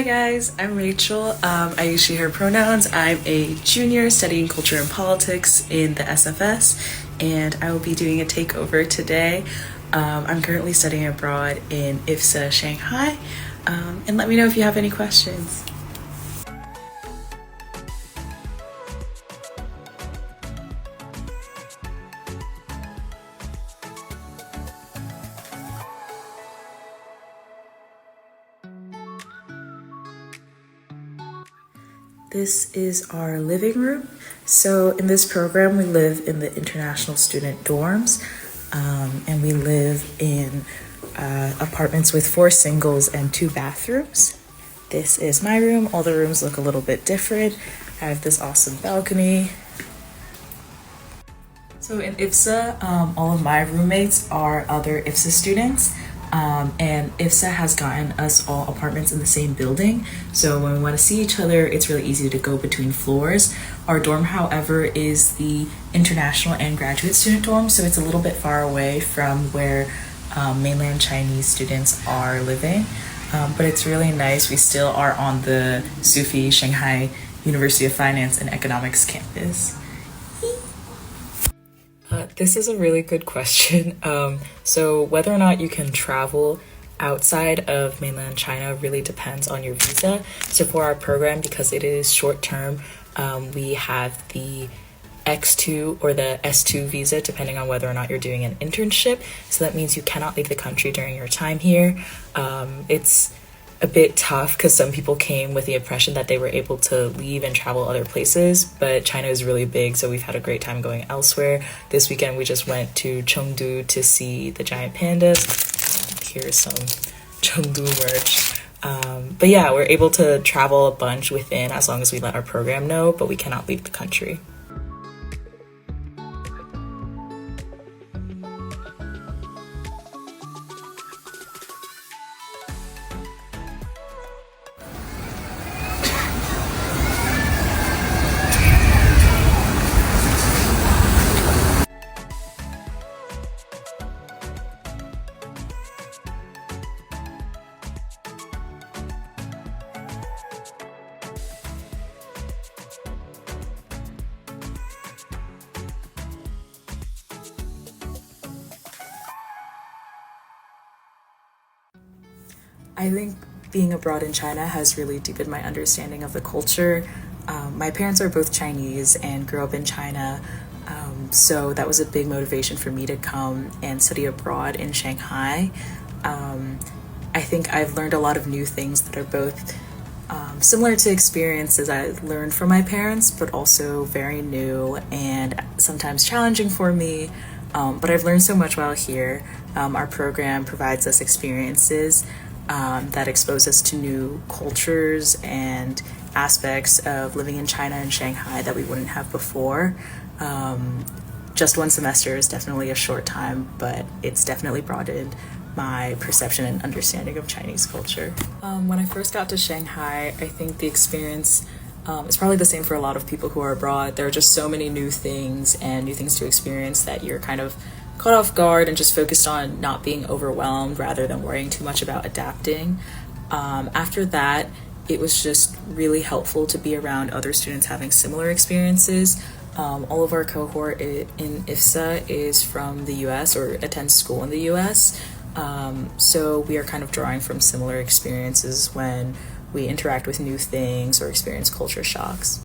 Hi guys, I'm Rachel. I use she, her pronouns. I'm a junior studying culture and politics in the SFS, and I will be doing a takeover today. I'm currently studying abroad in IFSA, Shanghai, and let me know if you have any questions. This is our living room. So in this program, we live in the international student dorms, and we live in apartments with 4 singles and 2 bathrooms. This is my room. All the rooms look a little bit different. I have this awesome balcony. So in IFSA, all of my roommates are other IFSA students. And IFSA has gotten us all apartments in the same building. So when we want to see each other, it's really easy to go between floors. Our dorm, however, is the international and graduate student dorm. So it's a little bit far away from where mainland Chinese students are living. But it's really nice. We still are on the Sufi Shanghai University of Finance and Economics campus. This is a really good question. So whether or not you can travel outside of mainland China really depends on your visa. So for our program, because it is short term, we have the X2 or the S2 visa, depending on whether or not you're doing an internship. So that means you cannot leave the country during your time here. It's a bit tough because some people came with the impression that they were able to leave and travel other places, but China is really big, so we've had a great time going elsewhere. This weekend we just went to Chengdu to see the giant pandas. Here's some Chengdu merch. But yeah, we're able to travel a bunch within as long as we let our program know, but we cannot leave the country. I think being abroad in China has really deepened my understanding of the culture. My parents are both Chinese and grew up in China, so that was a big motivation for me to come and study abroad in Shanghai. I think I've learned a lot of new things that are both similar to experiences I learned from my parents, but also very new and sometimes challenging for me. But I've learned so much while here. Our program provides us experiences that expose us to new cultures and aspects of living in China and Shanghai that we wouldn't have before. Just 1 semester is definitely a short time, but it's definitely broadened my perception and understanding of Chinese culture. When I first got to Shanghai, I think the experience is probably the same for a lot of people who are abroad. There are just so many new things and new things to experience that you're kind of caught off guard and just focused on not being overwhelmed rather than worrying too much about adapting. After that, it was just really helpful to be around other students having similar experiences. All of our cohort in IFSA is from the US or attends school in the US. So we are kind of drawing from similar experiences when we interact with new things or experience culture shocks.